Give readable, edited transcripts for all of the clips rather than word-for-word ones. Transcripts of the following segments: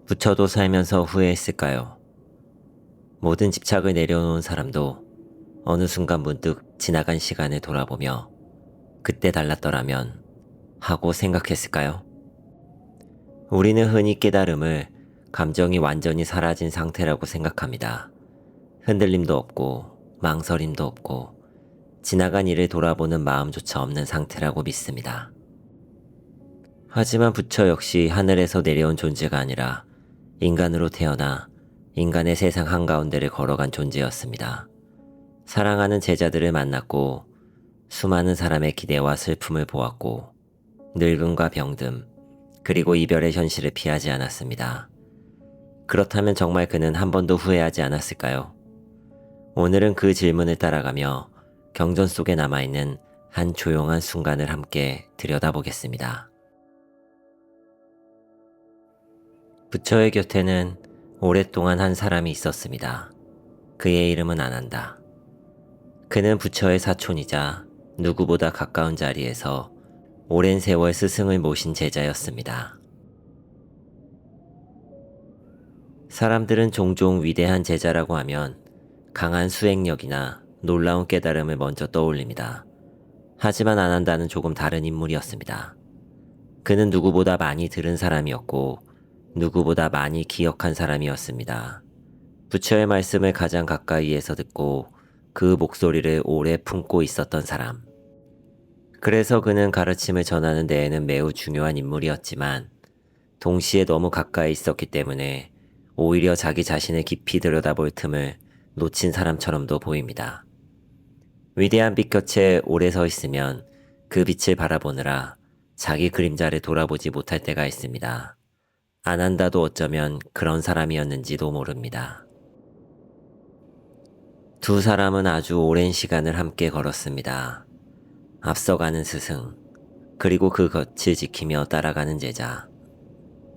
부처도 살면서 후회했을까요? 모든 집착을 내려놓은 사람도 어느 순간 문득 지나간 시간을 돌아보며 그때 달랐더라면 하고 생각했을까요? 우리는 흔히 깨달음을 감정이 완전히 사라진 상태라고 생각합니다. 흔들림도 없고 망설임도 없고 지나간 일을 돌아보는 마음조차 없는 상태라고 믿습니다. 하지만 부처 역시 하늘에서 내려온 존재가 아니라 인간으로 태어나 인간의 세상 한가운데를 걸어간 존재였습니다. 사랑하는 제자들을 만났고 수많은 사람의 기대와 슬픔을 보았고 늙음과 병듦 그리고 이별의 현실을 피하지 않았습니다. 그렇다면 정말 그는 한 번도 후회하지 않았을까요? 오늘은 그 질문을 따라가며 경전 속에 남아있는 한 조용한 순간을 함께 들여다보겠습니다. 부처의 곁에는 오랫동안 한 사람이 있었습니다. 그의 이름은 아난다. 그는 부처의 사촌이자 누구보다 가까운 자리에서 오랜 세월 스승을 모신 제자였습니다. 사람들은 종종 위대한 제자라고 하면 강한 수행력이나 놀라운 깨달음을 먼저 떠올립니다. 하지만 아난다는 조금 다른 인물이었습니다. 그는 누구보다 많이 들은 사람이었고 누구보다 많이 기억한 사람이었습니다. 부처의 말씀을 가장 가까이에서 듣고 그 목소리를 오래 품고 있었던 사람. 그래서 그는 가르침을 전하는 데에는 매우 중요한 인물이었지만 동시에 너무 가까이 있었기 때문에 오히려 자기 자신을 깊이 들여다볼 틈을 놓친 사람처럼도 보입니다. 위대한 빛 곁에 오래 서 있으면 그 빛을 바라보느라 자기 그림자를 돌아보지 못할 때가 있습니다. 아난다도 어쩌면 그런 사람이었는지도 모릅니다. 두 사람은 아주 오랜 시간을 함께 걸었습니다. 앞서가는 스승, 그리고 그 곁을 지키며 따라가는 제자.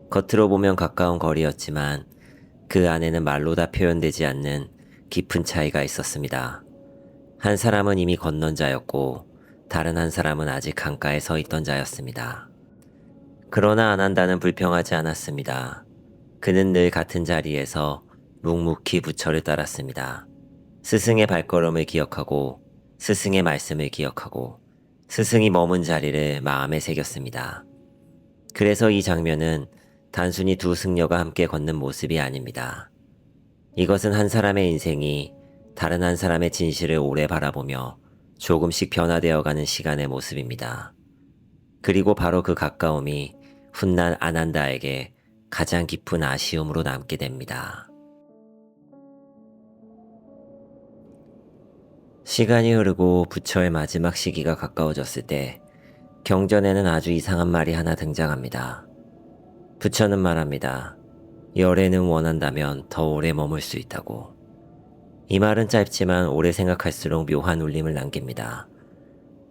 겉으로 보면 가까운 거리였지만 그 안에는 말로 다 표현되지 않는 깊은 차이가 있었습니다. 한 사람은 이미 건넌 자였고 다른 한 사람은 아직 강가에 서 있던 자였습니다. 그러나 아난다는 불평하지 않았습니다. 그는 늘 같은 자리에서 묵묵히 부처를 따랐습니다. 스승의 발걸음을 기억하고 스승의 말씀을 기억하고 스승이 머문 자리를 마음에 새겼습니다. 그래서 이 장면은 단순히 두 승려가 함께 걷는 모습이 아닙니다. 이것은 한 사람의 인생이 다른 한 사람의 진실을 오래 바라보며 조금씩 변화되어가는 시간의 모습입니다. 그리고 바로 그 가까움이 훗날 아난다에게 가장 깊은 아쉬움으로 남게 됩니다. 시간이 흐르고 부처의 마지막 시기가 가까워졌을 때 경전에는 아주 이상한 말이 하나 등장합니다. 부처는 말합니다. 열애는 원한다면 더 오래 머물 수 있다고. 이 말은 짧지만 오래 생각할수록 묘한 울림을 남깁니다.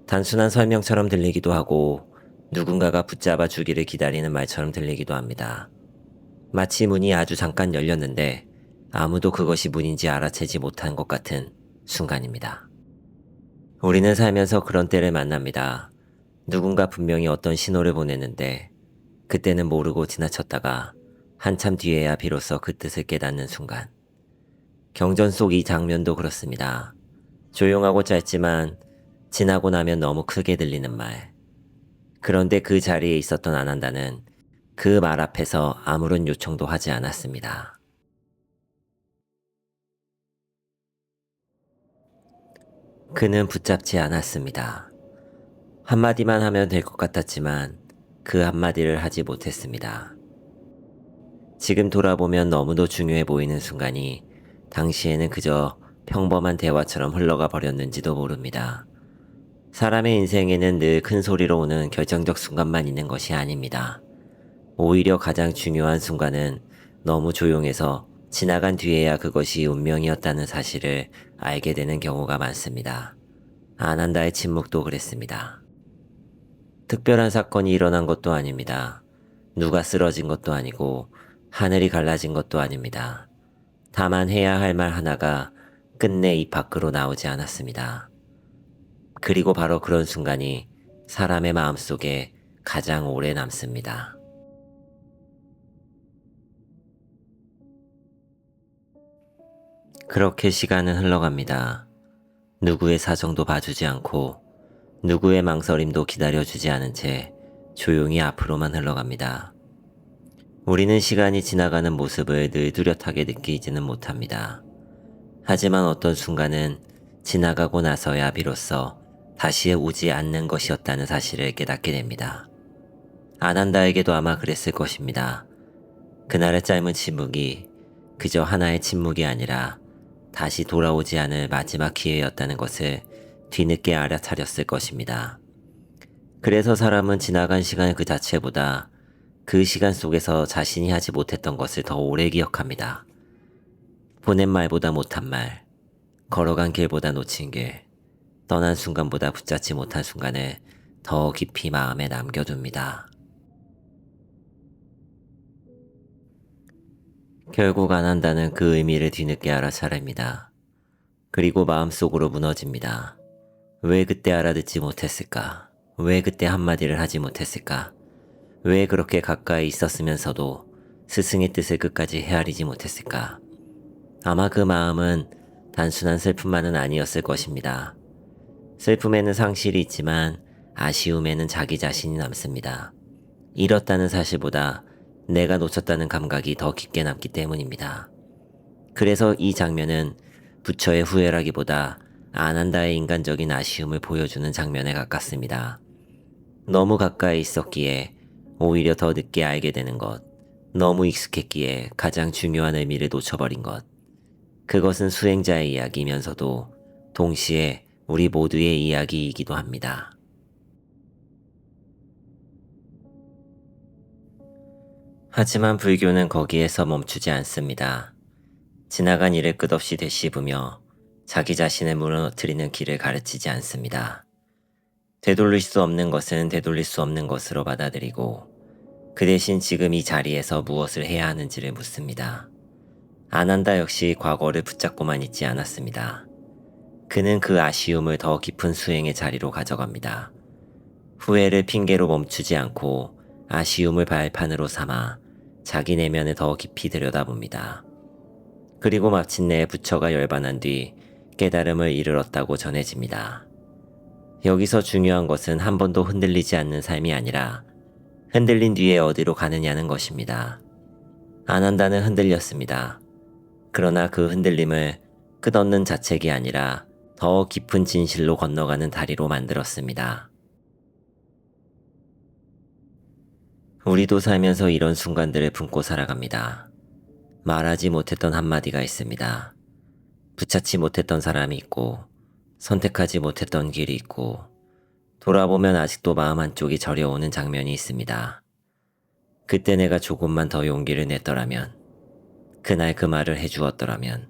단순한 설명처럼 들리기도 하고 누군가가 붙잡아 주기를 기다리는 말처럼 들리기도 합니다. 마치 문이 아주 잠깐 열렸는데 아무도 그것이 문인지 알아채지 못한 것 같은 순간입니다. 우리는 살면서 그런 때를 만납니다. 누군가 분명히 어떤 신호를 보냈는데 그때는 모르고 지나쳤다가 한참 뒤에야 비로소 그 뜻을 깨닫는 순간. 경전 속 이 장면도 그렇습니다. 조용하고 짧지만 지나고 나면 너무 크게 들리는 말. 그런데 그 자리에 있었던 아난다는 그 말 앞에서 아무런 요청도 하지 않았습니다. 그는 붙잡지 않았습니다. 한마디만 하면 될 것 같았지만 그 한마디를 하지 못했습니다. 지금 돌아보면 너무도 중요해 보이는 순간이 당시에는 그저 평범한 대화처럼 흘러가 버렸는지도 모릅니다. 사람의 인생에는 늘 큰 소리로 오는 결정적 순간만 있는 것이 아닙니다. 오히려 가장 중요한 순간은 너무 조용해서 지나간 뒤에야 그것이 운명이었다는 사실을 알게 되는 경우가 많습니다. 아난다의 침묵도 그랬습니다. 특별한 사건이 일어난 것도 아닙니다. 누가 쓰러진 것도 아니고 하늘이 갈라진 것도 아닙니다. 다만 해야 할 말 하나가 끝내 입 밖으로 나오지 않았습니다. 그리고 바로 그런 순간이 사람의 마음속에 가장 오래 남습니다. 그렇게 시간은 흘러갑니다. 누구의 사정도 봐주지 않고 누구의 망설임도 기다려주지 않은 채 조용히 앞으로만 흘러갑니다. 우리는 시간이 지나가는 모습을 늘 뚜렷하게 느끼지는 못합니다. 하지만 어떤 순간은 지나가고 나서야 비로소 다시 오지 않는 것이었다는 사실을 깨닫게 됩니다. 아난다에게도 아마 그랬을 것입니다. 그날의 짧은 침묵이 그저 하나의 침묵이 아니라 다시 돌아오지 않을 마지막 기회였다는 것을 뒤늦게 알아차렸을 것입니다. 그래서 사람은 지나간 시간 그 자체보다 그 시간 속에서 자신이 하지 못했던 것을 더 오래 기억합니다. 보낸 말보다 못한 말, 걸어간 길보다 놓친 길, 떠난 순간보다 붙잡지 못한 순간을 더 깊이 마음에 남겨둡니다. 결국 안 한다는 그 의미를 뒤늦게 알아차립니다. 그리고 마음속으로 무너집니다. 왜 그때 알아듣지 못했을까? 왜 그때 한마디를 하지 못했을까? 왜 그렇게 가까이 있었으면서도 스승의 뜻을 끝까지 헤아리지 못했을까? 아마 그 마음은 단순한 슬픔만은 아니었을 것입니다. 슬픔에는 상실이 있지만 아쉬움에는 자기 자신이 남습니다. 잃었다는 사실보다 내가 놓쳤다는 감각이 더 깊게 남기 때문입니다. 그래서 이 장면은 부처의 후회라기보다 아난다의 인간적인 아쉬움을 보여주는 장면에 가깝습니다. 너무 가까이 있었기에 오히려 더 늦게 알게 되는 것, 너무 익숙했기에 가장 중요한 의미를 놓쳐버린 것. 그것은 수행자의 이야기이면서도 동시에 우리 모두의 이야기이기도 합니다. 하지만 불교는 거기에서 멈추지 않습니다. 지나간 일을 끝없이 되씹으며 자기 자신을 무너뜨리는 길을 가르치지 않습니다. 되돌릴 수 없는 것은 되돌릴 수 없는 것으로 받아들이고 그 대신 지금 이 자리에서 무엇을 해야 하는지를 묻습니다. 아난다 역시 과거를 붙잡고만 있지 않았습니다. 그는 그 아쉬움을 더 깊은 수행의 자리로 가져갑니다. 후회를 핑계로 멈추지 않고 아쉬움을 발판으로 삼아 자기 내면을 더 깊이 들여다봅니다. 그리고 마침내 부처가 열반한 뒤 깨달음을 이르렀다고 전해집니다. 여기서 중요한 것은 한 번도 흔들리지 않는 삶이 아니라 흔들린 뒤에 어디로 가느냐는 것입니다. 아난다는 흔들렸습니다. 그러나 그 흔들림을 끝없는 자책이 아니라 더 깊은 진실로 건너가는 다리로 만들었습니다. 우리도 살면서 이런 순간들을 품고 살아갑니다. 말하지 못했던 한마디가 있습니다. 붙잡지 못했던 사람이 있고 선택하지 못했던 길이 있고 돌아보면 아직도 마음 한쪽이 저려오는 장면이 있습니다. 그때 내가 조금만 더 용기를 냈더라면, 그날 그 말을 해주었더라면,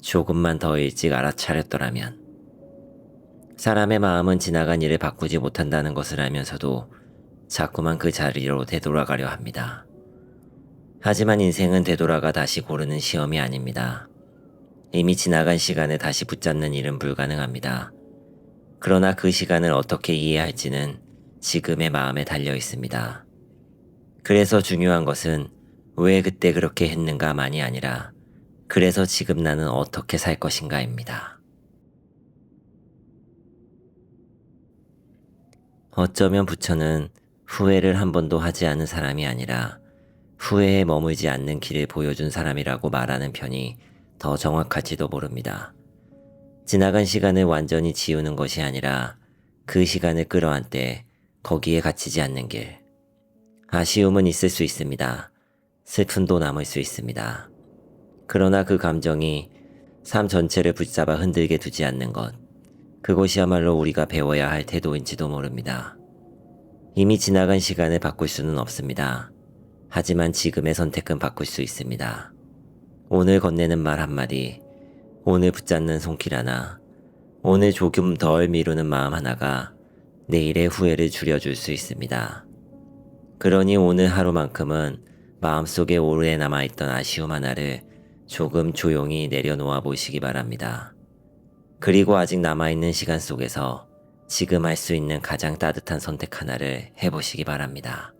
조금만 더 일찍 알아차렸더라면. 사람의 마음은 지나간 일을 바꾸지 못한다는 것을 알면서도 자꾸만 그 자리로 되돌아가려 합니다. 하지만 인생은 되돌아가 다시 고르는 시험이 아닙니다. 이미 지나간 시간을 다시 붙잡는 일은 불가능합니다. 그러나 그 시간을 어떻게 이해할지는 지금의 마음에 달려 있습니다. 그래서 중요한 것은 왜 그때 그렇게 했는가만이 아니라 그래서 지금 나는 어떻게 살 것인가입니다. 어쩌면 부처는 후회를 한 번도 하지 않은 사람이 아니라 후회에 머물지 않는 길을 보여준 사람이라고 말하는 편이 더 정확할지도 모릅니다. 지나간 시간을 완전히 지우는 것이 아니라 그 시간을 끌어안되 거기에 갇히지 않는 길. 아쉬움은 있을 수 있습니다. 슬픔도 남을 수 있습니다. 그러나 그 감정이 삶 전체를 붙잡아 흔들게 두지 않는 것. 그것이야말로 우리가 배워야 할 태도인지도 모릅니다. 이미 지나간 시간을 바꿀 수는 없습니다. 하지만 지금의 선택은 바꿀 수 있습니다. 오늘 건네는 말 한마디, 오늘 붙잡는 손길 하나, 오늘 조금 덜 미루는 마음 하나가 내일의 후회를 줄여줄 수 있습니다. 그러니 오늘 하루만큼은 마음속에 오래 남아있던 아쉬움 하나를 조금 조용히 내려놓아 보시기 바랍니다. 그리고 아직 남아있는 시간 속에서 지금 할 수 있는 가장 따뜻한 선택 하나를 해보시기 바랍니다.